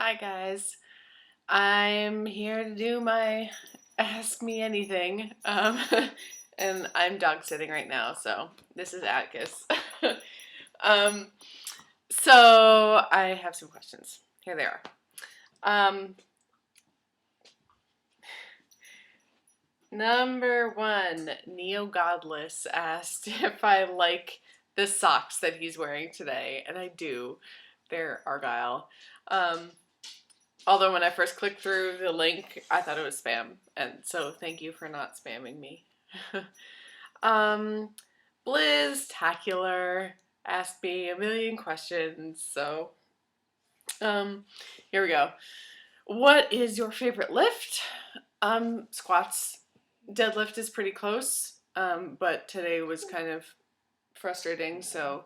Hi guys, I'm here to do my Ask Me Anything, and I'm dog sitting right now, so this is Atticus. um, so I have some questions. Here they are. Number one, Neo Godless asked if I like the socks that he's wearing today, and I do. They're Argyle. Um, Although when I first clicked through the link, I thought it was spam, and so thank you for not spamming me. um, Blizz-tacular asked me a million questions, so here we go. What is your favorite lift? Squats. Deadlift is pretty close, but today was kind of frustrating, so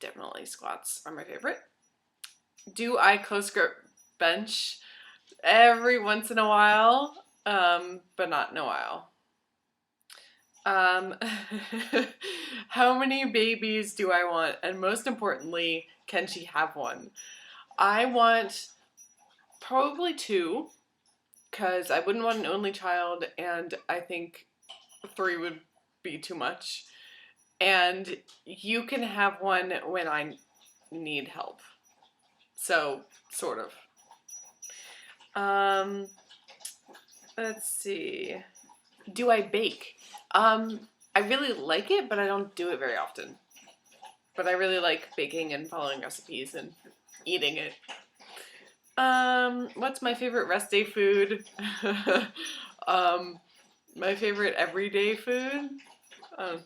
definitely squats are my favorite. Do I close grip bench? Every once in a while, but not in a while. How many babies do I want? And most importantly, can she have one? I want probably two, because I wouldn't want an only child, and I think three would be too much. And you can have one when I need help. So, sort of. Let's see. Do I bake? I really like it, but I don't do it very often. But I really like baking and following recipes and eating it. What's my favorite rest day food? My favorite everyday food? No,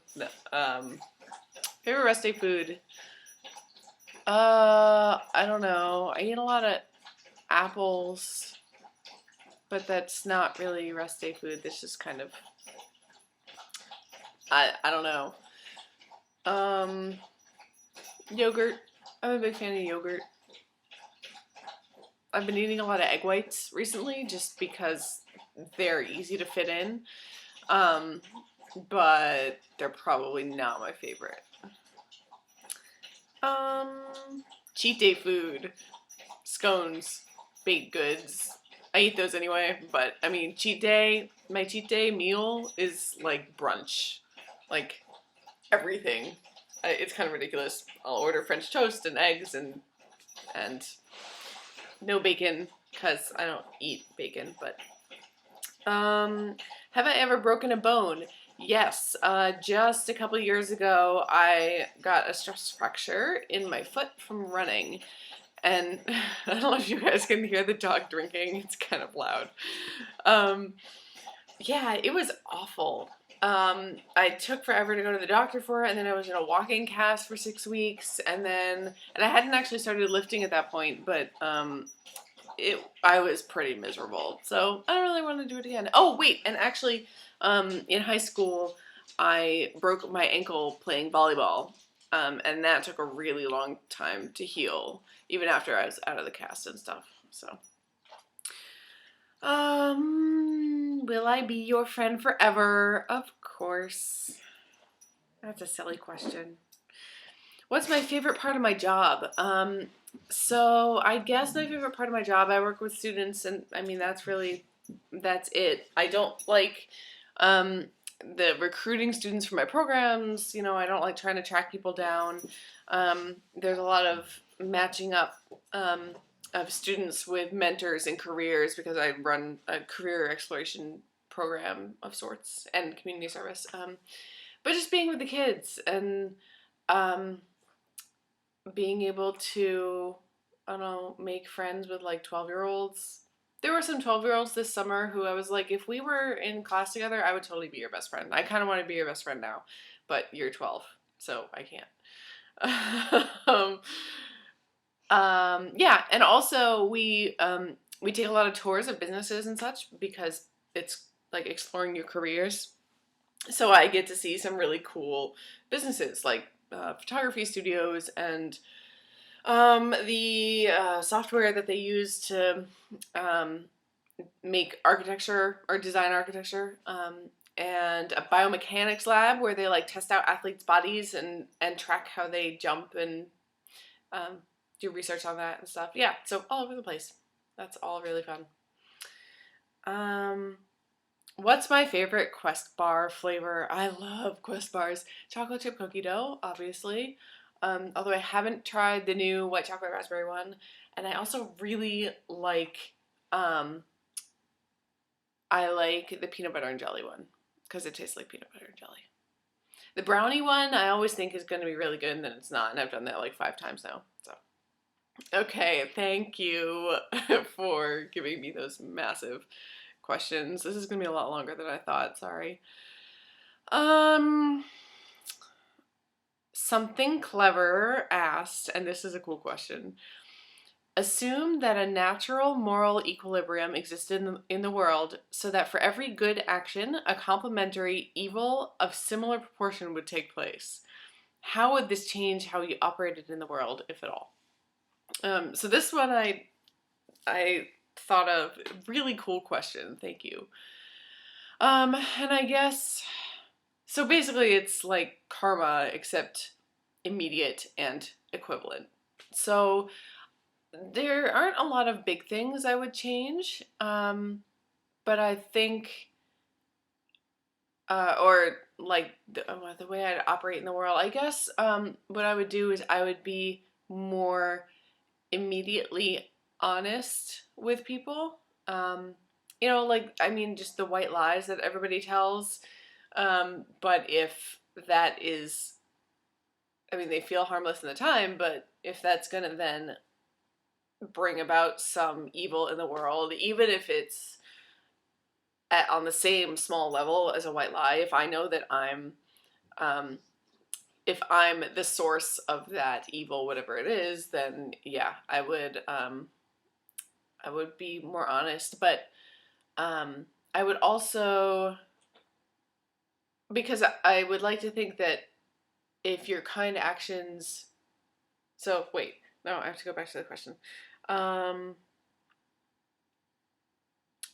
favorite rest day food? I don't know. I eat a lot of apples, but that's not really rest day food. This is kind of, I don't know. Yogurt. I'm a big fan of yogurt. I've been eating a lot of egg whites recently just because they're easy to fit in. But they're probably not my favorite. Cheat day food. Scones. Baked goods. I eat those anyway, but I mean, my cheat day meal is like brunch. Like, everything. It's kind of ridiculous. I'll order French toast and eggs and no bacon, because I don't eat bacon, but have I ever broken a bone? Yes, just a couple years ago I got a stress fracture in my foot from running, and I don't know if you guys can hear the dog drinking, it's kind of loud. Yeah, it was awful. I took forever to go to the doctor for it, and then I was in a walking cast for 6 weeks, and I hadn't actually started lifting at that point, but I was pretty miserable, so I don't really want to do it again. Oh wait, and actually, in high school, I broke my ankle playing volleyball, and that took a really long time to heal, even after I was out of the cast and stuff. So, will I be your friend forever? Of course. That's a silly question. What's my favorite part of my job? So I guess my favorite part of my job, I work with students, and I mean, that's it. I don't like the recruiting students for my programs. I don't like trying to track people down. There's a lot of matching up of students with mentors and careers, because I run a career exploration program of sorts and community service. But just being with the kids and being able to, I don't know, make friends with like 12-year-olds. There were some 12-year-olds this summer who I was like, if we were in class together, I would totally be your best friend. I kind of want to be your best friend now, but you're 12, so I can't. Yeah, and also we take a lot of tours of businesses and such, because it's like exploring your careers. So I get to see some really cool businesses, like photography studios, and the software that they use to make architecture or design architecture, and a biomechanics lab where they like test out athletes' bodies and track how they jump and do research on that and stuff. Yeah, so all over the place. That's all really fun. What's my favorite Quest bar flavor? I love Quest bars. Chocolate chip cookie dough, obviously. Although I haven't tried the new white chocolate raspberry one. And I also really like, I like the peanut butter and jelly one because it tastes like peanut butter and jelly. The brownie one I always think is going to be really good, and then it's not, and I've done that like 5 times now. So, okay, thank you for giving me those massive questions. This is going to be a lot longer than I thought. Sorry. Something Clever asked, and this is a cool question. Assume that a natural moral equilibrium existed in the world so that for every good action, a complementary evil of similar proportion would take place. How would this change how you operated in the world, if at all? So this one I thought of. Really cool question. Thank you. And I guess, so basically it's like karma except immediate and equivalent. So there aren't a lot of big things I would change, but I think, or like the way I'd operate in the world, I guess what I would do is I would be more immediately honest with people. You know, like, I mean, just the white lies that everybody tells. But if that is, I mean, they feel harmless in the time, but if that's going to then bring about some evil in the world, even if it's on the same small level as a white lie, if I know that if I'm the source of that evil, whatever it is, then yeah, I would be more honest. But I would also, because I would like to think that if your kind actions, so wait, no, I have to go back to the question.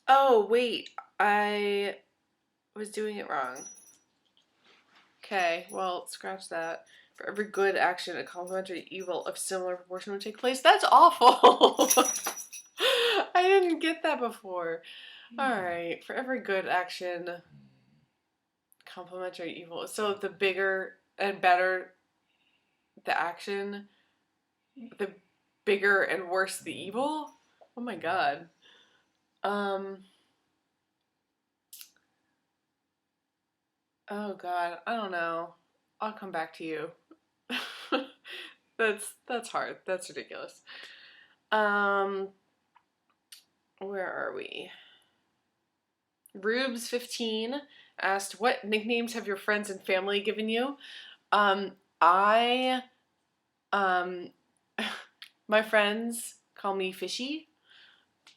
Oh, wait, I was doing it wrong. Okay, well, scratch that. For every good action, a complementary evil of similar proportion would take place. That's awful! I didn't get that before. Alright, for every good action, complementary evil. So the bigger and better the action, the bigger and worse the evil? Oh my god. Oh god, I don't know. I'll come back to you. That's hard. That's ridiculous. Where are we? Rubes15 asked, what nicknames have your friends and family given you? My friends call me Fishy.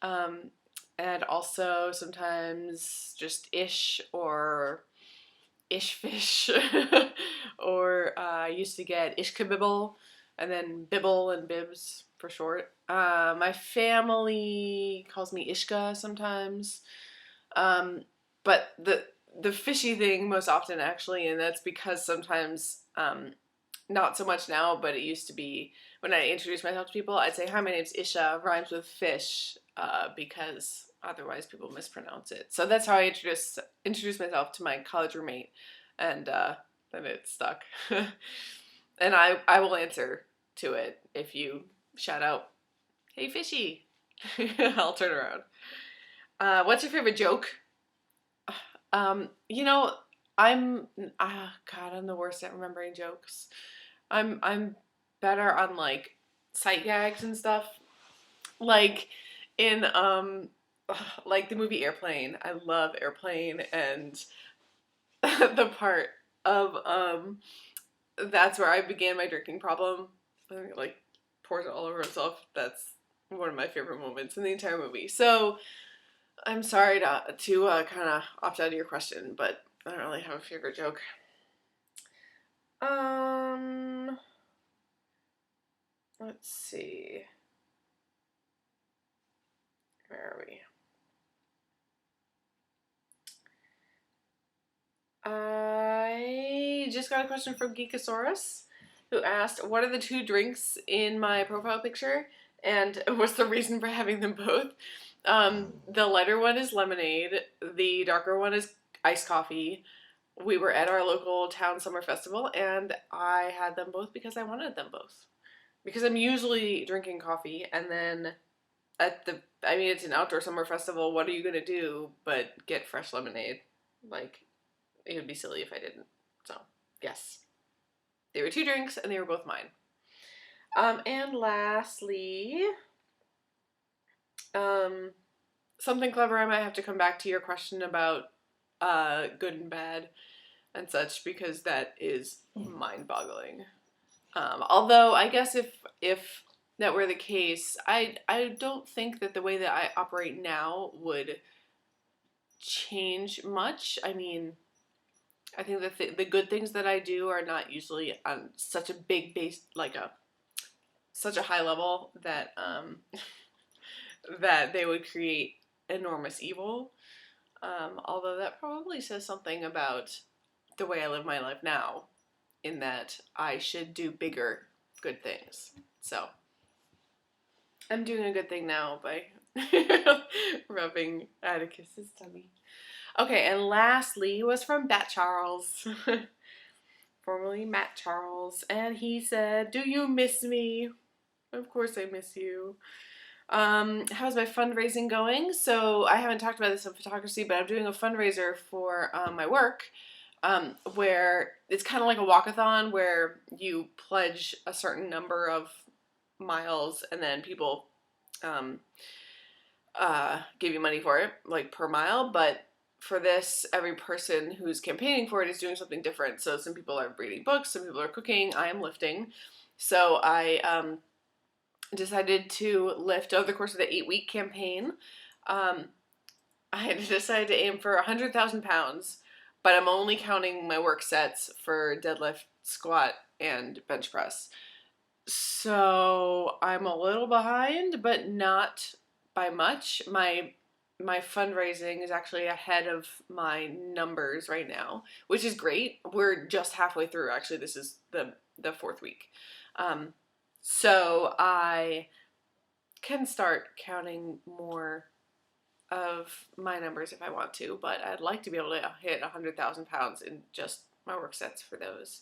And also sometimes just Ish or Ish Fish. Or I used to get Ishkabibble and then Bibble and Bibs for short. My family calls me Ishka sometimes. But the fishy thing most often actually, and that's because sometimes, not so much now, but it used to be when I introduced myself to people, I'd say, hi, my name's Isha, rhymes with fish, because otherwise people mispronounce it. So that's how I introduced myself to my college roommate, and then it stuck. And I will answer to it if you shout out, hey, Fishy. I'll turn around. What's your favorite joke? You know, I'm the worst at remembering jokes. I'm better on like sight gags and stuff. Like in like the movie Airplane. I love Airplane, and the part of that's where I began my drinking problem. I think it like pours it all over himself. That's one of my favorite moments in the entire movie. So I'm sorry to kind of opt out of your question, but I don't really have a favorite joke. Let's see. Where are we? I just got a question from Geekosaurus. who asked, what are the 2 drinks in my profile picture? And what's the reason for having them both? The lighter one is lemonade. The darker one is iced coffee. We were at our local town summer festival, and I had them both because I wanted them both. Because I'm usually drinking coffee, and then it's an outdoor summer festival, what are you gonna do but get fresh lemonade? Like, it would be silly if I didn't. So, yes. They were 2 drinks, and they were both mine. And lastly, something clever, I might have to come back to your question about good and bad and such, because that is mind-boggling. Although, I guess if that were the case, I don't think that the way that I operate now would change much. I mean, I think that the good things that I do are not usually on such a big base, like such a high level that that they would create enormous evil. Although that probably says something about the way I live my life now, in that I should do bigger good things. So I'm doing a good thing now by rubbing Atticus's tummy. Okay, and lastly was from Bat Charles, formerly Matt Charles, and he said, do you miss me? Of course I miss you. How's my fundraising going? So I haven't talked about this on Fitocracy, but I'm doing a fundraiser for my work, where it's kind of like a walkathon where you pledge a certain number of miles and then people give you money for it, like per mile. But for this, every person who's campaigning for it is doing something different. So some people are reading books, some people are cooking, I am lifting. So I decided to lift over the course of the 8-week campaign. I decided to aim for 100,000 pounds, but I'm only counting my work sets for deadlift, squat, and bench press. So I'm a little behind, but not by much. My fundraising is actually ahead of my numbers right now, which is great. We're just halfway through. Actually, this is the 4th week. So I can start counting more of my numbers if I want to, but I'd like to be able to hit 100,000 pounds in just my work sets for those.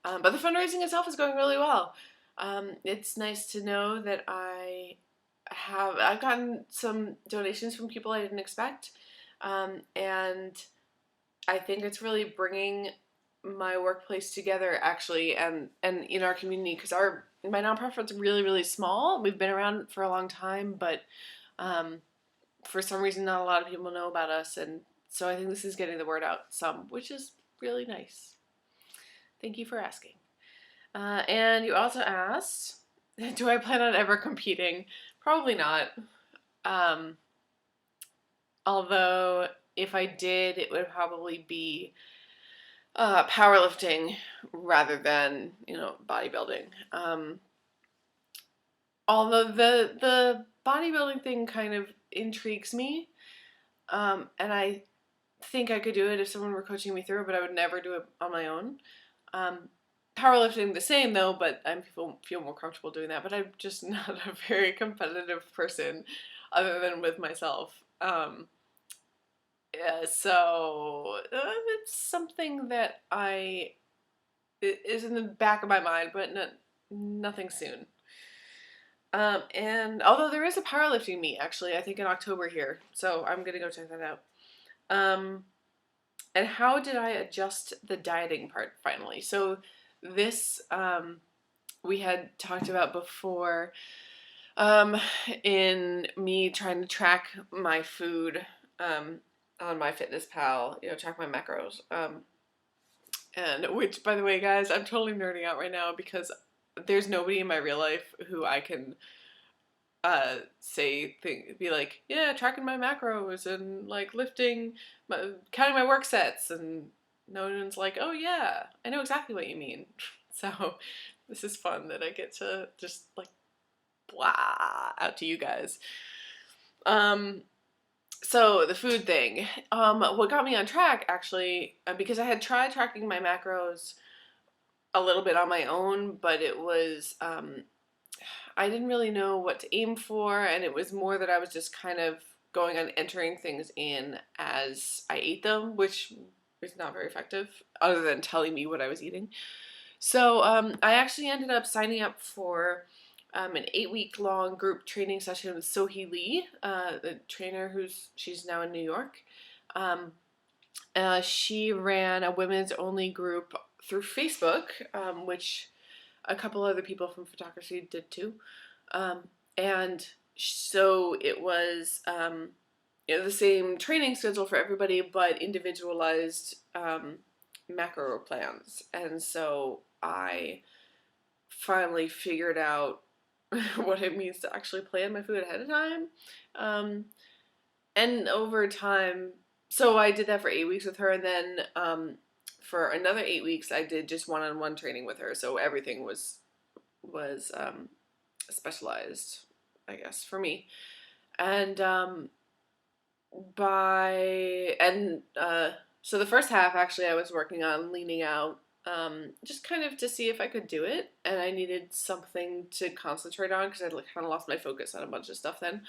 But the fundraising itself is going really well. It's nice to know that I've gotten some donations from people I didn't expect, and I think it's really bringing my workplace together, actually, and in our community, because my nonprofit's really, really small. We've been around for a long time, but for some reason not a lot of people know about us, and so I think this is getting the word out some, which is really nice. Thank you for asking. And you also asked, do I plan on ever competing? Probably not. Although if I did, it would probably be powerlifting rather than, bodybuilding. Although the bodybuilding thing kind of intrigues me, and I think I could do it if someone were coaching me through it, but I would never do it on my own. Powerlifting the same though, but I feel more comfortable doing that, but I'm just not a very competitive person other than with myself. So it's something that is in the back of my mind, but nothing soon. And although there is a powerlifting meet, actually, I think in October here, so I'm gonna go check that out. And how did I adjust the dieting part finally? So this we had talked about before, in me trying to track my food on MyFitnessPal, track my macros. And which, by the way, guys, I'm totally nerding out right now because there's nobody in my real life who I can be like, yeah, tracking my macros and like lifting, counting my work sets, and no one's like, oh yeah, I know exactly what you mean. So this is fun that I get to just like blah out to you guys. So the food thing, what got me on track actually, because I had tried tracking my macros a little bit on my own, but it was, I didn't really know what to aim for, and it was more that I was just kind of going on entering things in as I ate them, which is not very effective, other than telling me what I was eating. So I actually ended up signing up for an 8-week long group training session with Sohee Lee, the trainer she's now in New York. She ran a women's only group through Facebook, which a couple other people from Fitocracy did too. And so it was the same training schedule for everybody, but individualized macro plans. And so I finally figured out what it means to actually plan my food ahead of time. And over time, so I did that for 8 weeks with her, and then for another 8 weeks I did just one-on-one training with her. So everything was specialized, I guess, for me. And so the first half, actually, I was working on leaning out, just kind of to see if I could do it, and I needed something to concentrate on because I'd kind of lost my focus on a bunch of stuff then.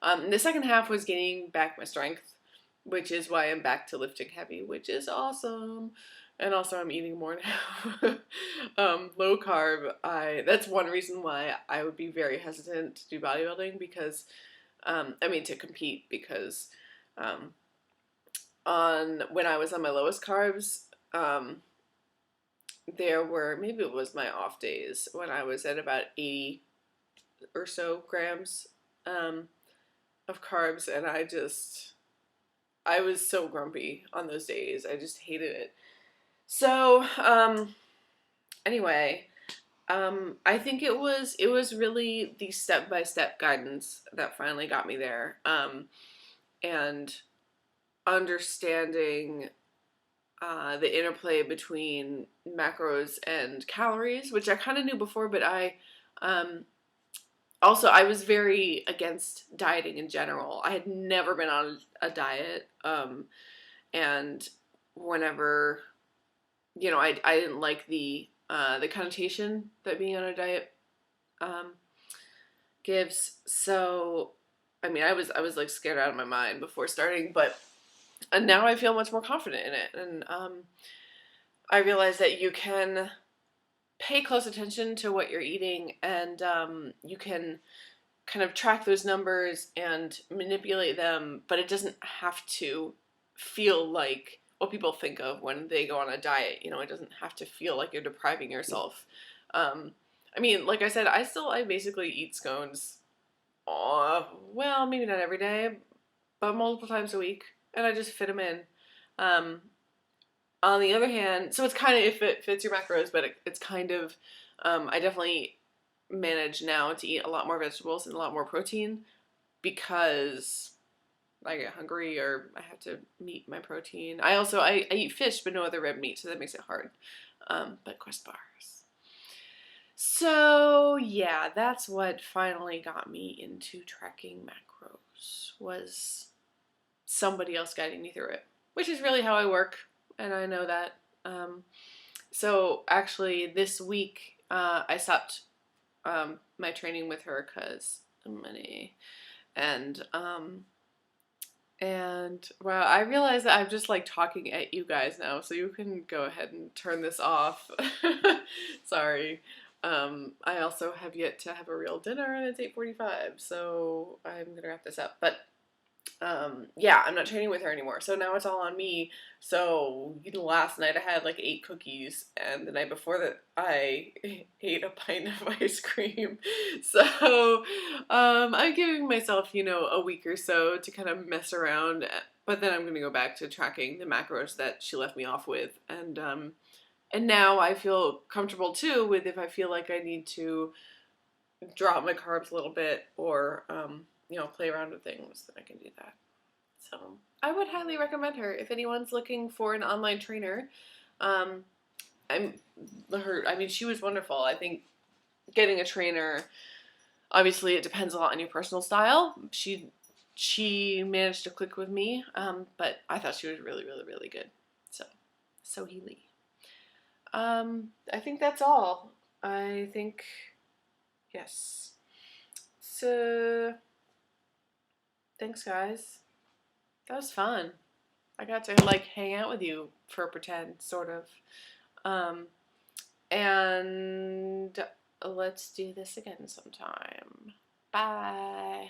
The second half was gaining back my strength, which is why I'm back to lifting heavy, which is awesome. And also I'm eating more now. Low carb, that's one reason why I would be very hesitant to do bodybuilding, because, to compete, because when I was on my lowest carbs, there were, maybe it was my off days, when I was at about 80 or so grams of carbs, and I was so grumpy on those days. I just hated it. So, anyway, I think it was really the step-by-step guidance that finally got me there, and understanding the interplay between macros and calories, which I kind of knew before, but I was very against dieting in general. I had never been on a diet, and whenever, I didn't like the connotation that being on a diet gives. So, I was like scared out of my mind before starting, and now I feel much more confident in it, and I realize that you can pay close attention to what you're eating, and you can kind of track those numbers and manipulate them, but it doesn't have to feel like what people think of when they go on a diet. It doesn't have to feel like you're depriving yourself. Like I said, I basically eat scones, well, maybe not every day, but multiple times a week, and I just fit them in. On the other hand, so it's kind of, if it fits your macros, but it's kind of, I definitely manage now to eat a lot more vegetables and a lot more protein, because I get hungry or I have to meet my protein. I eat fish, but no other red meat, so that makes it hard. But Quest bars. So yeah, that's what finally got me into tracking macros, was somebody else guiding me through it, which is really how I work, and I know that. So actually this week I stopped my training with her because of money, and well, I realize that I'm just like talking at you guys now, so you can go ahead and turn this off. Sorry. I also have yet to have a real dinner, and it's 8:45, so I'm gonna wrap this up. But yeah, I'm not training with her anymore, so now it's all on me. So last night I had like 8 cookies, and the night before that I ate a pint of ice cream. So I'm giving myself, a week or so to kind of mess around, but then I'm gonna go back to tracking the macros that she left me off with, and now I feel comfortable too with, if I feel like I need to drop my carbs a little bit, or play around with things, then I can do that. So I would highly recommend her if anyone's looking for an online trainer. She was wonderful. I think getting a trainer, obviously it depends a lot on your personal style. She managed to click with me, but I thought she was really, really, really good. So Sohee Lee. I think that's all. I think, yes. So, thanks, guys. That was fun. I got to like hang out with you for pretend, sort of. And let's do this again sometime. Bye.